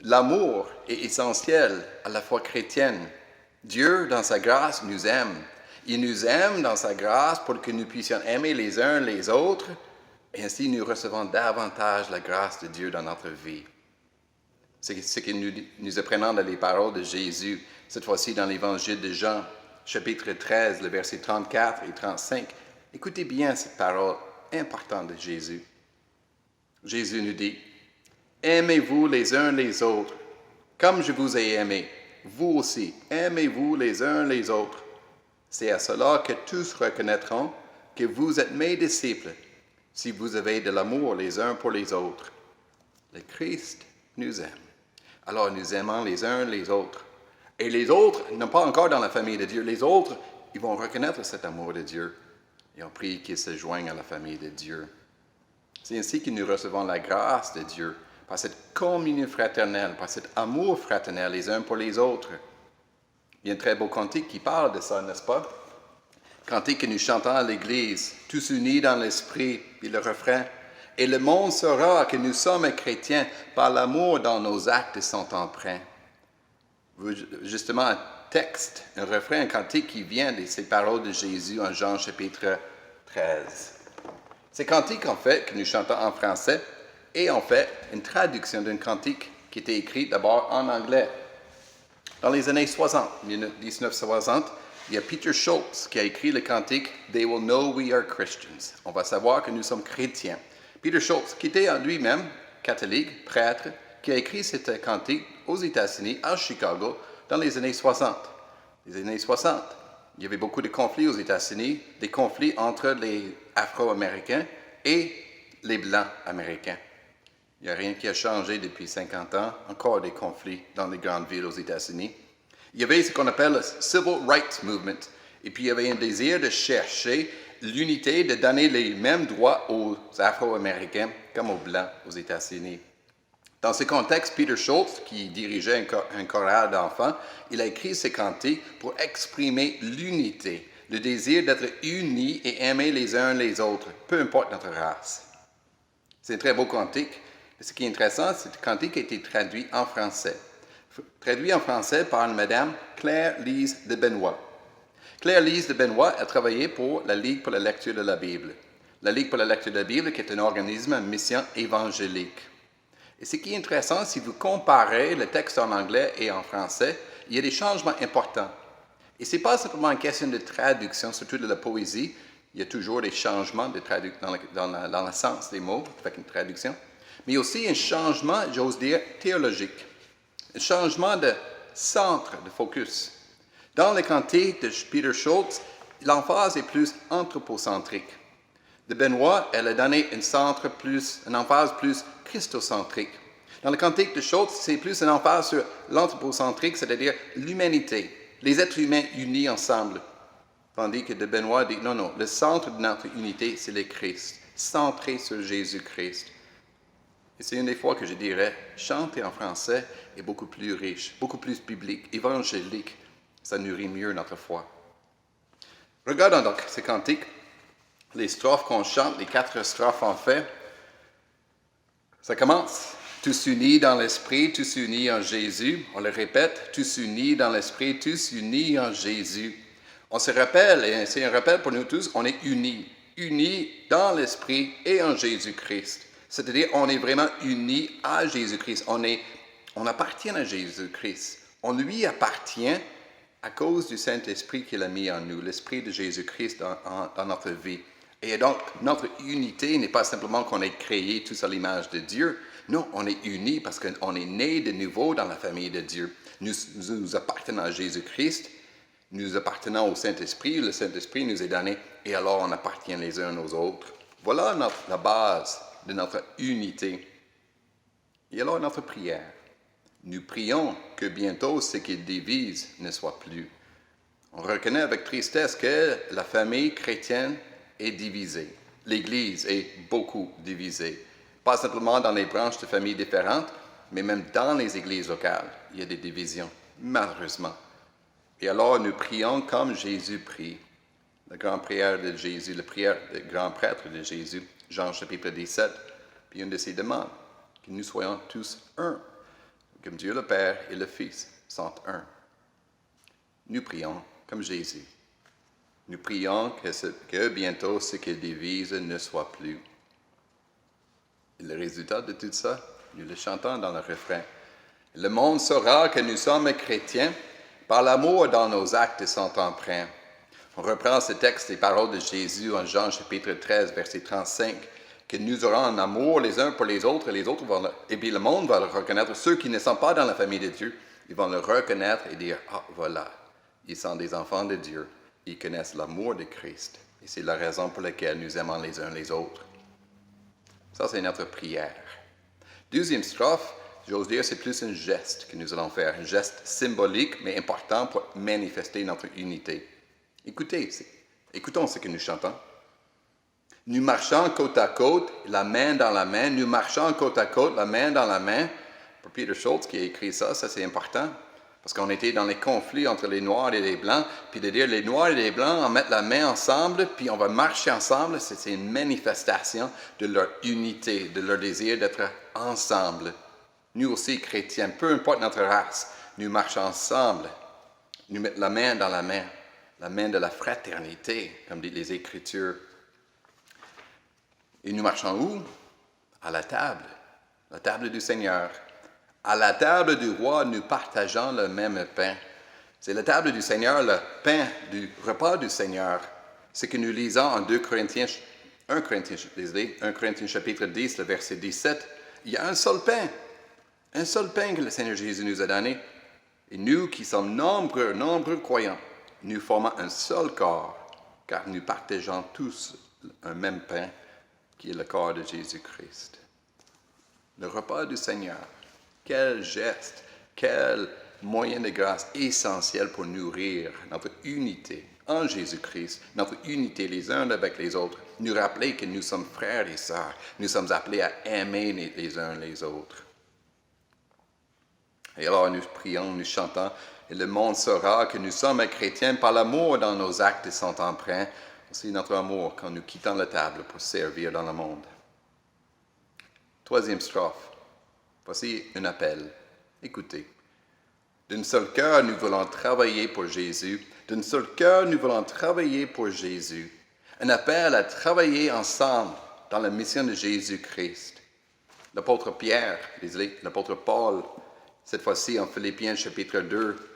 L'amour est essentiel à la foi chrétienne. Dieu, dans sa grâce, nous aime. Il nous aime dans sa grâce pour que nous puissions aimer les uns les autres, et ainsi nous recevons davantage la grâce de Dieu dans notre vie. C'est ce que nous apprenons dans les paroles de Jésus, cette fois-ci dans l'Évangile de Jean, chapitre 13, le verset 34 et 35. Écoutez bien cette parole importante de Jésus. Jésus nous dit, « Aimez-vous les uns les autres, comme je vous ai aimé. Vous aussi, aimez-vous les uns les autres. C'est à cela que tous reconnaîtront que vous êtes mes disciples, si vous avez de l'amour les uns pour les autres. » Le Christ nous aime. Alors nous aimons les uns les autres. Et les autres, non pas encore dans la famille de Dieu, les autres, ils vont reconnaître cet amour de Dieu. Et on prie qu'ils se joignent à la famille de Dieu. C'est ainsi que nous recevons la grâce de Dieu, par cette communion fraternelle, par cet amour fraternel les uns pour les autres. Il y a un très beau cantique qui parle de ça, n'est-ce pas? Cantique que nous chantons à l'Église, tous unis dans l'esprit, puis le refrain. Et le monde saura que nous sommes chrétiens par l'amour dont nos actes sont empreints. Justement, un texte, un refrain, un cantique qui vient de ces paroles de Jésus en Jean chapitre 13. Ces cantiques, en fait, que nous chantons en français, est en fait une traduction d'un cantique qui était écrit d'abord en anglais. Dans les années 60, 1960, il y a Peter Schultz qui a écrit le cantique « They will know we are Christians ». On va savoir que nous sommes chrétiens. Peter Schultz, qui était lui-même catholique, prêtre, qui a écrit cette cantique aux États-Unis, à Chicago, dans les années 60. Les années 60, il y avait beaucoup de conflits aux États-Unis, des conflits entre les Afro-Américains et les Blancs américains. Il n'y a rien qui a changé depuis 50 ans, encore des conflits dans les grandes villes aux États-Unis. Il y avait ce qu'on appelle le Civil Rights Movement, et puis il y avait un désir de chercher l'unité, de donner les mêmes droits aux Afro-Américains comme aux Blancs aux États-Unis. Dans ce contexte, Peter Schultz, qui dirigeait un choral d'enfants, il a écrit ce cantique pour exprimer l'unité, le désir d'être unis et aimer les uns les autres, peu importe notre race. C'est un très beau cantique. Ce qui est intéressant, c'est que le cantique a été traduit en français. Traduit en français par Madame Claire-Lise de Benoît. Claire-Lise de Benoît a travaillé pour la Ligue pour la lecture de la Bible. La Ligue pour la lecture de la Bible, qui est un organisme à mission évangélique. Et ce qui est intéressant, si vous comparez le texte en anglais et en français, il y a des changements importants. Et ce n'est pas simplement une question de traduction, surtout de la poésie. Il y a toujours des changements dans le sens des mots avec une traduction. Mais aussi un changement, j'ose dire, théologique. Un changement de centre, de focus. Dans le cantique de Peter Schultz, l'emphase est plus anthropocentrique. De Benoît, elle a donné une emphase plus christocentrique. Dans le cantique de Schultz, c'est plus une emphase sur l'anthropocentrique, c'est-à-dire l'humanité, les êtres humains unis ensemble. Tandis que de Benoît dit, non, le centre de notre unité, c'est le Christ, centré sur Jésus-Christ. Et c'est une des fois que je dirais, chanter en français est beaucoup plus riche, beaucoup plus biblique, évangélique. Ça nourrit mieux notre foi. Regardons donc ces cantiques, les strophes qu'on chante, les 4 strophes en fait. Ça commence, tous unis dans l'esprit, tous unis en Jésus. On le répète, tous unis dans l'esprit, tous unis en Jésus. On se rappelle, et c'est un rappel pour nous tous, on est unis dans l'esprit et en Jésus-Christ. C'est-à-dire, on est vraiment unis à Jésus-Christ. On appartient à Jésus-Christ. On lui appartient à cause du Saint-Esprit qu'il a mis en nous, l'Esprit de Jésus-Christ dans notre vie. Et donc, notre unité n'est pas simplement qu'on est créés tous à l'image de Dieu. Non, on est unis parce qu'on est nés de nouveau dans la famille de Dieu. Nous appartenons à Jésus-Christ, nous appartenons au Saint-Esprit, le Saint-Esprit nous est donné, et alors on appartient les uns aux autres. Voilà la base de notre unité. Et alors notre prière. Nous prions que bientôt ce qui divise ne soit plus. On reconnaît avec tristesse que la famille chrétienne est divisée. L'Église est beaucoup divisée. Pas simplement dans les branches de familles différentes, mais même dans les églises locales. Il y a des divisions, malheureusement. Et alors nous prions comme Jésus prie. La grande prière de Jésus, la prière du grand prêtre de Jésus, Jean chapitre 17, puis une de ses demandes, que nous soyons tous un. comme Dieu le Père et le Fils sont un. Nous prions comme Jésus. Nous prions que bientôt ce qui divise ne soit plus. Et le résultat de tout ça, nous le chantons dans le refrain. Le monde saura que nous sommes chrétiens par l'amour dont nos actes sont empreints. On reprend ce texte des paroles de Jésus en Jean chapitre 13, verset 35, que nous aurons un amour les uns pour les autres et puis le monde va le reconnaître. Ceux qui ne sont pas dans la famille de Dieu, ils vont le reconnaître et dire, ah voilà, ils sont des enfants de Dieu, ils connaissent l'amour de Christ. Et c'est la raison pour laquelle nous aimons les uns les autres. Ça, c'est notre prière. Deuxième strophe, j'ose dire, c'est plus un geste que nous allons faire, un geste symbolique mais important pour manifester notre unité. Écoutons ce que nous chantons. Nous marchons côte à côte, la main dans la main. Nous marchons côte à côte, la main dans la main. Pour Peter Schultz qui a écrit ça c'est important. Parce qu'on était dans les conflits entre les Noirs et les Blancs. Puis de dire les Noirs et les Blancs, on met la main ensemble, puis on va marcher ensemble, c'est une manifestation de leur unité, de leur désir d'être ensemble. Nous aussi, chrétiens, peu importe notre race, nous marchons ensemble. Nous mettons la main dans la main de la fraternité, comme disent les Écritures. Et nous marchons où? À la table du Seigneur. À la table du roi, nous partageons le même pain. C'est la table du Seigneur, le pain du repas du Seigneur. Ce que nous lisons en 1 Corinthiens chapitre 10, le verset 17. Il y a un seul pain que le Seigneur Jésus nous a donné. Et nous qui sommes nombreux croyants, nous formons un seul corps, car nous partageons tous un même pain, qui est le corps de Jésus-Christ. Le repas du Seigneur, quel geste, quel moyen de grâce essentiel pour nourrir notre unité en Jésus-Christ, notre unité les uns avec les autres, nous rappeler que nous sommes frères et sœurs, nous sommes appelés à aimer les uns les autres. Et alors nous prions, nous chantons, et le monde saura que nous sommes chrétiens par l'amour dont nos actes sont empreints. C'est notre amour quand nous quittons la table pour servir dans le monde. Troisième strophe. Voici un appel. Écoutez. D'un seul cœur, nous voulons travailler pour Jésus. D'un seul cœur, nous voulons travailler pour Jésus. Un appel à travailler ensemble dans la mission de Jésus-Christ. L'apôtre Pierre, l'apôtre Paul, cette fois-ci en Philippiens chapitre 2,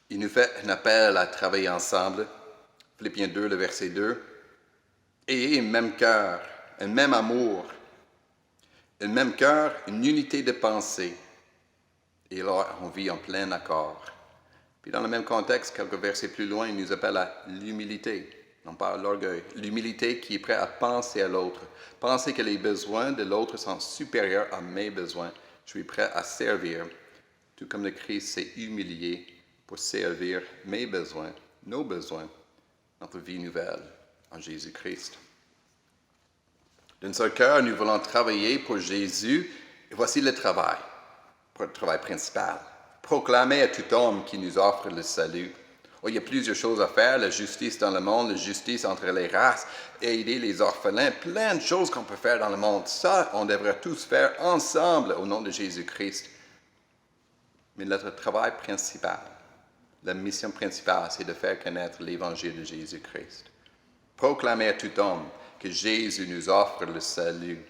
il nous fait un appel à travailler ensemble. Philippiens 2, le verset 2. Ayez un même cœur, un même amour, un même cœur, une unité de pensée. Et là, on vit en plein accord. Puis dans le même contexte, quelques versets plus loin, il nous appelle à l'humilité, non pas à l'orgueil. L'humilité qui est prêt à penser à l'autre. Penser que les besoins de l'autre sont supérieurs à mes besoins. Je suis prêt à servir, tout comme le Christ s'est humilié pour servir mes besoins, nos besoins, notre vie nouvelle en Jésus-Christ. D'un seul cœur, nous voulons travailler pour Jésus. Et voici le travail principal. Proclamer à tout homme qui nous offre le salut. Oh, il y a plusieurs choses à faire, la justice dans le monde, la justice entre les races, aider les orphelins, plein de choses qu'on peut faire dans le monde. Ça, on devrait tous faire ensemble au nom de Jésus-Christ. Mais notre travail principal, la mission principale, c'est de faire connaître l'évangile de Jésus-Christ. Proclamer à tout homme que Jésus nous offre le salut.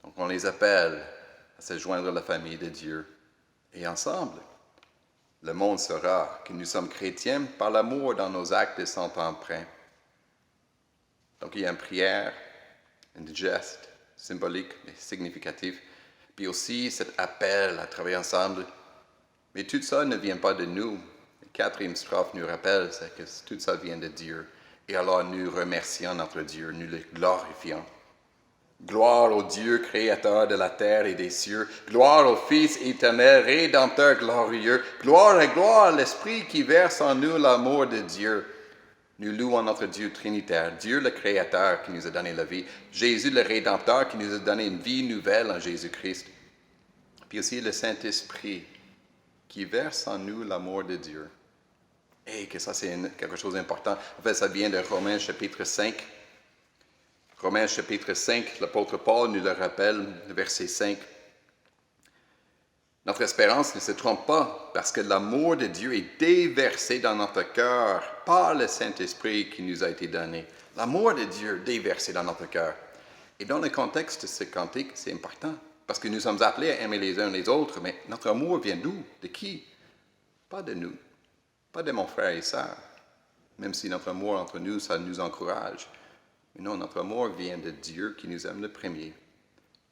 Donc on les appelle à se joindre à la famille de Dieu. Et ensemble, le monde saura que nous sommes chrétiens par l'amour dont nos actes sont empreints. Donc il y a une prière, un geste symbolique mais significatif, puis aussi cet appel à travailler ensemble. Mais tout ça ne vient pas de nous. La quatrième strophe nous rappelle que tout ça vient de Dieu. Et alors nous remercions notre Dieu, nous le glorifions. Gloire au Dieu créateur de la terre et des cieux. Gloire au Fils éternel, rédempteur glorieux. Gloire et gloire à l'Esprit qui verse en nous l'amour de Dieu. Nous louons notre Dieu trinitaire, Dieu le créateur qui nous a donné la vie, Jésus le rédempteur qui nous a donné une vie nouvelle en Jésus-Christ. Puis aussi le Saint-Esprit qui verse en nous l'amour de Dieu. Et que ça, c'est quelque chose d'important. En fait, ça vient de Romains chapitre 5. Romains chapitre 5, l'apôtre Paul nous le rappelle, le verset 5. Notre espérance ne se trompe pas parce que l'amour de Dieu est déversé dans notre cœur par le Saint-Esprit qui nous a été donné. L'amour de Dieu déversé dans notre cœur. Et dans le contexte de ce cantique, c'est important parce que nous sommes appelés à aimer les uns les autres, mais notre amour vient d'où? De qui? Pas de nous, pas de mon frère et sœur, même si notre amour entre nous, ça nous encourage. Mais non, notre amour vient de Dieu qui nous aime le premier.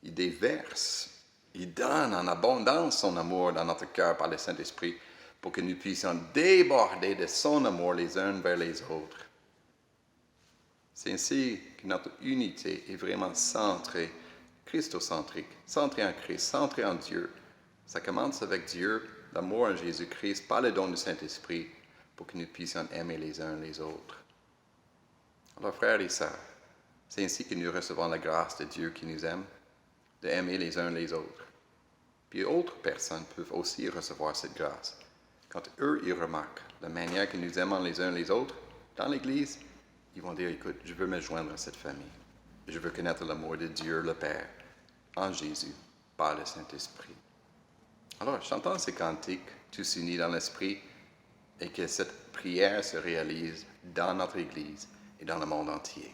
Il déverse, il donne en abondance son amour dans notre cœur par le Saint-Esprit pour que nous puissions déborder de son amour les uns vers les autres. C'est ainsi que notre unité est vraiment centrée, christocentrique, centrée en Christ, centrée en Dieu. Ça commence avec Dieu, l'amour en Jésus-Christ, par le don du Saint-Esprit, pour que nous puissions aimer les uns les autres. Alors, frères et sœurs, c'est ainsi que nous recevons la grâce de Dieu qui nous aime, d'aimer les uns les autres. Puis autres personnes peuvent aussi recevoir cette grâce. Quand eux, ils remarquent la manière que nous aimons les uns les autres dans l'Église, ils vont dire, écoute, je veux me joindre à cette famille. Je veux connaître l'amour de Dieu le Père en Jésus, par le Saint-Esprit. Alors, chantons ces cantiques, tous unis dans l'Esprit, et que cette prière se réalise dans notre Église et dans le monde entier.